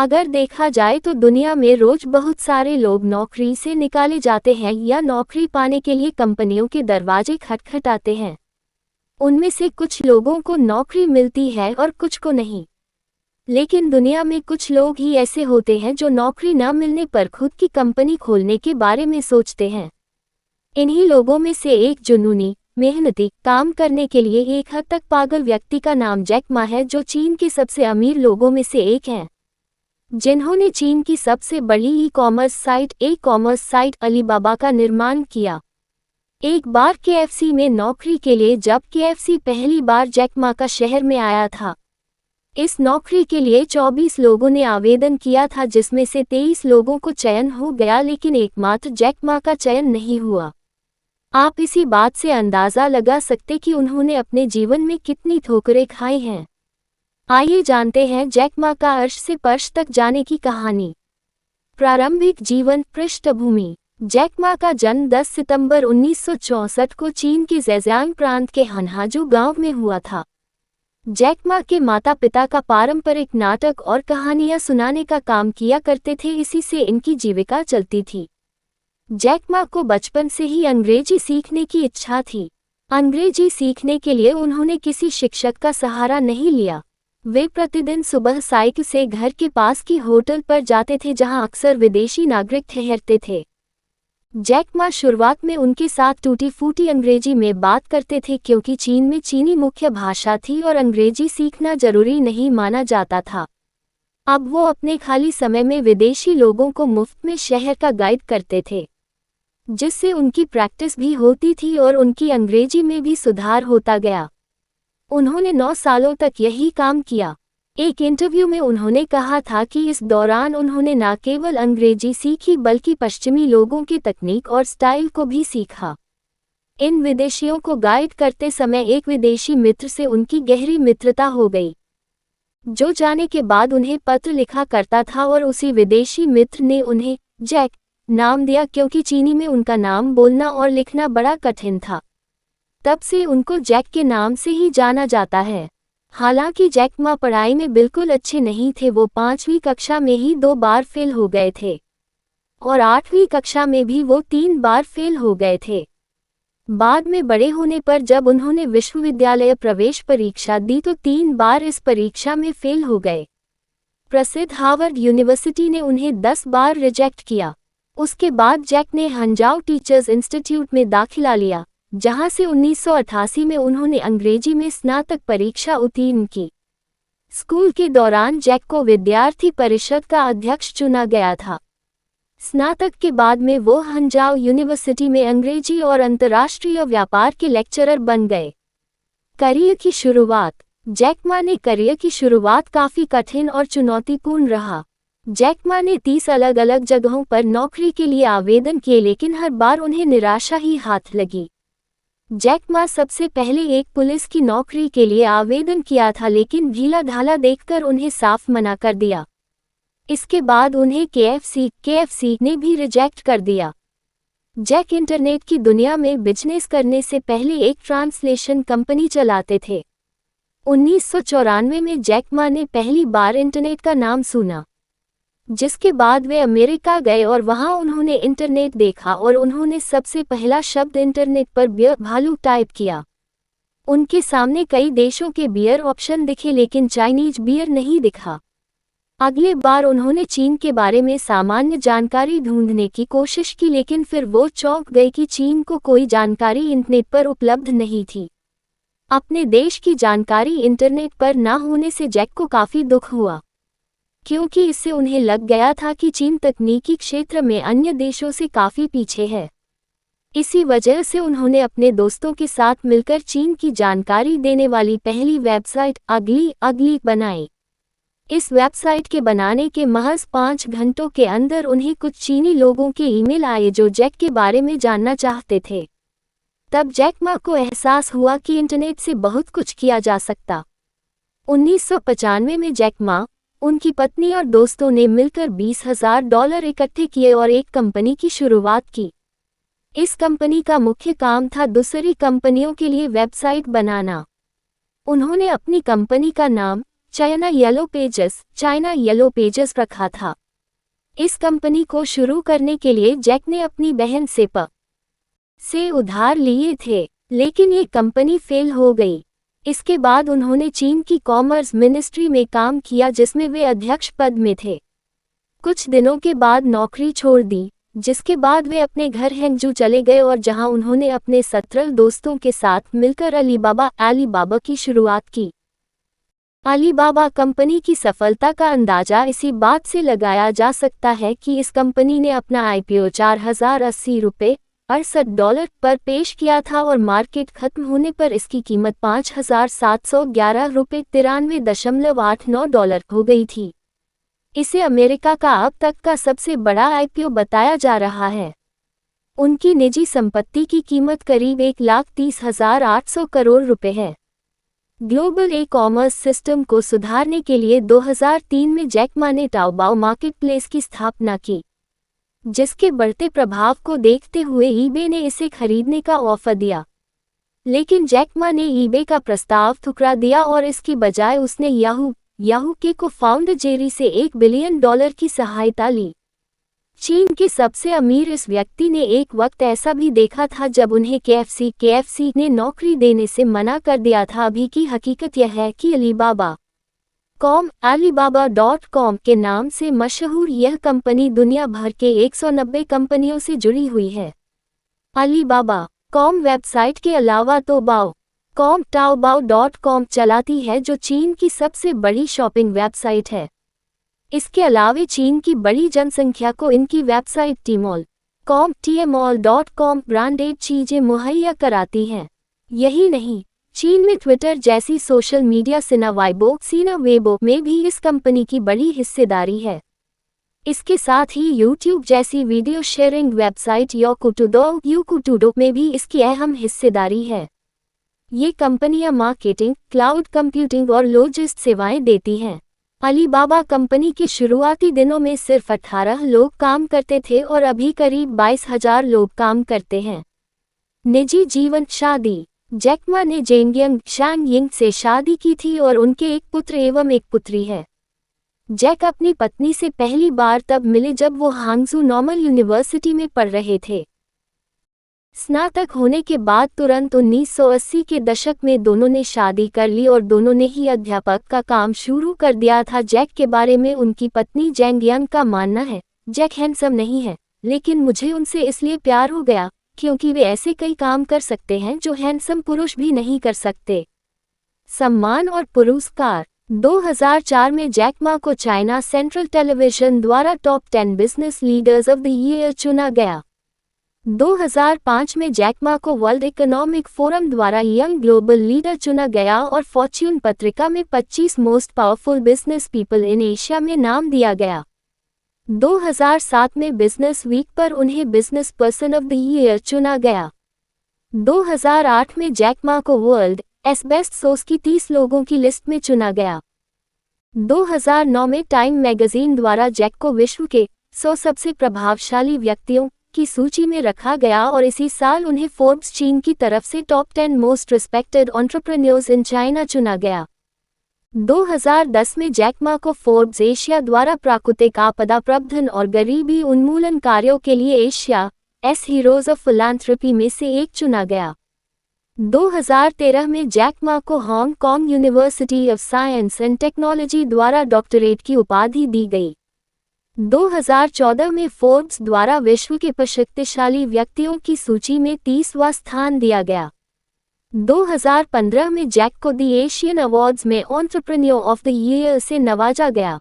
अगर देखा जाए तो दुनिया में रोज बहुत सारे लोग नौकरी से निकाले जाते हैं या नौकरी पाने के लिए कंपनियों के दरवाजे खटखटाते हैं। उनमें से कुछ लोगों को नौकरी मिलती है और कुछ को नहीं। लेकिन दुनिया में कुछ लोग ही ऐसे होते हैं जो नौकरी न मिलने पर खुद की कंपनी खोलने के बारे में सोचते हैं। इन्हीं लोगों में से एक जुनूनी, मेहनती, काम करने के लिए एक हद तक पागल व्यक्ति का नाम जैक मा है, जो चीन के सबसे अमीर लोगों में से एक हैं, जिन्होंने चीन की सबसे बड़ी ई कॉमर्स साइट अलीबाबा का निर्माण किया। एक बार केएफसी में नौकरी के लिए जब केएफसी पहली बार जैक मा का शहर में आया था, इस नौकरी के लिए 24 लोगों ने आवेदन किया था, जिसमें से 23 लोगों को चयन हो गया, लेकिन एकमात्र जैक मा का चयन नहीं हुआ। आप इसी बात से अंदाज़ा लगा सकते कि उन्होंने अपने जीवन में कितनी ठोकरें खाई हैं। आइए जानते हैं जैक मा का अर्श से फर्श तक जाने की कहानी। प्रारंभिक जीवन पृष्ठभूमि। जैक मा का जन्म 10 सितंबर 1964 को चीन के ज़ेजियांग प्रांत के हनहाजू गांव में हुआ था। जैक मा के माता पिता का पारंपरिक नाटक और कहानियां सुनाने का काम किया करते थे, इसी से इनकी जीविका चलती थी। जैक मा को बचपन से ही अंग्रेजी सीखने की इच्छा थी। अंग्रेजी सीखने के लिए उन्होंने किसी शिक्षक का सहारा नहीं लिया। वे प्रतिदिन सुबह साइकिल से घर के पास की होटल पर जाते थे, जहां अक्सर विदेशी नागरिक ठहरते थे। जैक मा शुरुआत में उनके साथ टूटी फूटी अंग्रेजी में बात करते थे, क्योंकि चीन में चीनी मुख्य भाषा थी और अंग्रेजी सीखना जरूरी नहीं माना जाता था। अब वो अपने खाली समय में विदेशी लोगों को मुफ्त में शहर का गाइड करते थे, जिससे उनकी प्रैक्टिस भी होती थी और उनकी अंग्रेजी में भी सुधार होता गया। उन्होंने 9 सालों तक यही काम किया। एक इंटरव्यू में उन्होंने कहा था कि इस दौरान उन्होंने न केवल अंग्रेजी सीखी बल्कि पश्चिमी लोगों की तकनीक और स्टाइल को भी सीखा। इन विदेशियों को गाइड करते समय एक विदेशी मित्र से उनकी गहरी मित्रता हो गई, जो जाने के बाद उन्हें पत्र लिखा करता था, और उसी विदेशी मित्र ने उन्हें जैक नाम दिया, क्योंकि चीनी में उनका नाम बोलना और लिखना बड़ा कठिन था। तब से उनको जैक के नाम से ही जाना जाता है। हालांकि जैक मा पढ़ाई में बिल्कुल अच्छे नहीं थे। वो 5वीं कक्षा में ही 2 बार फेल हो गए थे और 8वीं कक्षा में भी वो 3 बार फेल हो गए थे। बाद में बड़े होने पर जब उन्होंने विश्वविद्यालय प्रवेश परीक्षा दी तो 3 बार इस परीक्षा में फेल हो गए। प्रसिद्ध हार्वर्ड यूनिवर्सिटी ने उन्हें 10 बार रिजेक्ट किया। उसके बाद जैक ने हंजाओ टीचर्स इंस्टीट्यूट में दाखिला लिया, जहां से 1988 में उन्होंने अंग्रेजी में स्नातक परीक्षा उत्तीर्ण की। स्कूल के दौरान जैक को विद्यार्थी परिषद का अध्यक्ष चुना गया था। स्नातक के बाद में वो हंजाओ यूनिवर्सिटी में अंग्रेजी और अंतर्राष्ट्रीय व्यापार के लेक्चरर बन गए। करियर की शुरुआत। जैक मा ने करियर की शुरुआत काफ़ी कठिन और चुनौतीपूर्ण रहा। जैक मा ने 30 अलग अलग जगहों पर नौकरी के लिए आवेदन किए, लेकिन हर बार उन्हें निराशा ही हाथ लगी। जैक मा सबसे पहले एक पुलिस की नौकरी के लिए आवेदन किया था, लेकिन ढीला ढाला देखकर उन्हें साफ मना कर दिया। इसके बाद उन्हें केएफसी ने भी रिजेक्ट कर दिया। जैक इंटरनेट की दुनिया में बिजनेस करने से पहले एक ट्रांसलेशन कंपनी चलाते थे। 1994 में जैक मा ने पहली बार इंटरनेट का नाम सुना, जिसके बाद वे अमेरिका गए और वहां उन्होंने इंटरनेट देखा और उन्होंने सबसे पहला शब्द इंटरनेट पर बियर भालू टाइप किया। उनके सामने कई देशों के बियर ऑप्शन दिखे, लेकिन चाइनीज बियर नहीं दिखा। अगले बार उन्होंने चीन के बारे में सामान्य जानकारी ढूंढने की कोशिश की, लेकिन फिर वो चौंक गए कि चीन को कोई जानकारी इंटरनेट पर उपलब्ध नहीं थी। अपने देश की जानकारी इंटरनेट पर न होने से जैक को काफ़ी दुख हुआ, क्योंकि इससे उन्हें लग गया था कि चीन तकनीकी क्षेत्र में अन्य देशों से काफ़ी पीछे है। इसी वजह से उन्होंने अपने दोस्तों के साथ मिलकर चीन की जानकारी देने वाली पहली वेबसाइट अगली बनाई। इस वेबसाइट के बनाने के महज 5 घंटों के अंदर उन्हें कुछ चीनी लोगों के ईमेल आए जो जैक के बारे में जानना चाहते थे। तब जैक मा को एहसास हुआ कि इंटरनेट से बहुत कुछ किया जा सकता। 1995 में जैक मा, उनकी पत्नी और दोस्तों ने मिलकर $20,000 इकट्ठे किए और एक कंपनी की शुरुआत की। इस कंपनी का मुख्य काम था दूसरी कंपनियों के लिए वेबसाइट बनाना। उन्होंने अपनी कंपनी का नाम चाइना येलो पेजेस रखा था। इस कंपनी को शुरू करने के लिए जैक ने अपनी बहन से उधार लिए थे, लेकिन ये कंपनी फेल हो गई। इसके बाद उन्होंने चीन की कॉमर्स मिनिस्ट्री में काम किया, जिसमें वे अध्यक्ष पद में थे। कुछ दिनों के बाद नौकरी छोड़ दी, जिसके बाद वे अपने घर हैंगजू चले गए और जहां उन्होंने अपने 17 दोस्तों के साथ मिलकर अलीबाबा की शुरुआत की। अलीबाबा कंपनी की सफलता का अंदाजा इसी बात से लगाया जा सकता है कि इस कंपनी ने अपना आईपीओ $4080 पर पेश किया था और मार्केट खत्म होने पर इसकी कीमत $5711.93 हो गई थी। इसे अमेरिका का अब तक का सबसे बड़ा आईपीओ बताया जा रहा है। उनकी निजी संपत्ति की कीमत करीब 1,30,800 करोड़ रुपए है। ग्लोबल ई-कॉमर्स सिस्टम को सुधारने के लिए 2003 में जैक मा ने टाओबाओ मार्केटप्लेस की स्थापना की, जिसके बढ़ते प्रभाव को देखते हुए ईबे ने इसे खरीदने का ऑफर दिया। लेकिन जैक मा ने ईबे का प्रस्ताव ठुकरा दिया और इसकी बजाय उसने याहू के को-फाउंडर जेरी से $1 बिलियन की सहायता ली। चीन के सबसे अमीर इस व्यक्ति ने एक वक्त ऐसा भी देखा था जब उन्हें केएफसी ने नौकरी देने से मना कर दिया था। अभी की हकीकत यह है कि Alibaba.com के नाम से मशहूर यह कंपनी दुनिया भर के 190 कंपनियों से जुड़ी हुई है। Alibaba.com वेबसाइट के अलावा Taobao.com चलाती है, जो चीन की सबसे बड़ी शॉपिंग वेबसाइट है। इसके अलावा चीन की बड़ी जनसंख्या को इनकी वेबसाइट Tmall.com ब्रांडेड चीजें मुहैया कराती हैं। यही नहीं, चीन में ट्विटर जैसी सोशल मीडिया सिना वेबो में भी इस कंपनी की बड़ी हिस्सेदारी है। इसके साथ ही यूट्यूब जैसी वीडियो शेयरिंग वेबसाइट Youkutudo में भी इसकी अहम हिस्सेदारी है। ये कंपनियां मार्केटिंग, क्लाउड कंप्यूटिंग और लॉजिस्ट सेवाएं देती हैं। अलीबाबा कंपनी के शुरुआती दिनों में सिर्फ 18 लोग काम करते थे और अभी करीब 22,000 लोग काम करते हैं। निजी जीवन। शादी। जैक मा ने शांग से शादी की थी और उनके एक पुत्र एवं एक पुत्री है। जैक अपनी पत्नी से पहली बार तब मिले जब वो हांगजू नॉर्मल यूनिवर्सिटी में पढ़ रहे थे। स्नातक होने के बाद तुरंत 1980 के दशक में दोनों ने शादी कर ली और दोनों ने ही अध्यापक का काम शुरू कर दिया था। जैक के बारे में उनकी पत्नी जेंग का मानना है, जैक हैंडसम नहीं है, लेकिन मुझे उनसे इसलिए प्यार हो गया क्योंकि वे ऐसे कई काम कर सकते हैं जो हैंडसम पुरुष भी नहीं कर सकते। सम्मान और पुरस्कार। 2004 में जैक मा को चाइना सेंट्रल टेलीविजन द्वारा top 10 business leaders of the year चुना गया। 2005 में जैक मा को वर्ल्ड इकोनॉमिक फोरम द्वारा यंग ग्लोबल लीडर चुना गया और फॉर्च्यून पत्रिका में 25 most powerful business people in Asia में नाम दिया गया। 2007 में बिजनेस वीक पर उन्हें business person of the year चुना गया। 2008 में जैक मा को वर्ल्ड बेस्ट सोस की 30 लोगों की लिस्ट में चुना गया। 2009 में टाइम मैगजीन द्वारा जैक को विश्व के 100 सबसे प्रभावशाली व्यक्तियों की सूची में रखा गया और इसी साल उन्हें फोर्ब्स चीन की तरफ से top 10 most respected entrepreneurs in China चुना गया। 2010 में जैक मा को फोर्ब्स एशिया द्वारा प्राकृतिक आपदा प्रबंधन और गरीबी उन्मूलन कार्यों के लिए एशिया हीरोज ऑफ फिलैंथ्रोपी में से एक चुना गया। 2013 में जैक मा को Hong Kong university of science and technology द्वारा डॉक्टरेट की उपाधि दी गई। 2014 में फोर्ब्स द्वारा विश्व के शक्तिशाली व्यक्तियों की सूची में 30वां स्थान दिया गया। 2015 में जैक को द एशियन अवार्ड्स में एंटरप्रेन्योर ऑफ द ईयर से नवाजा गया।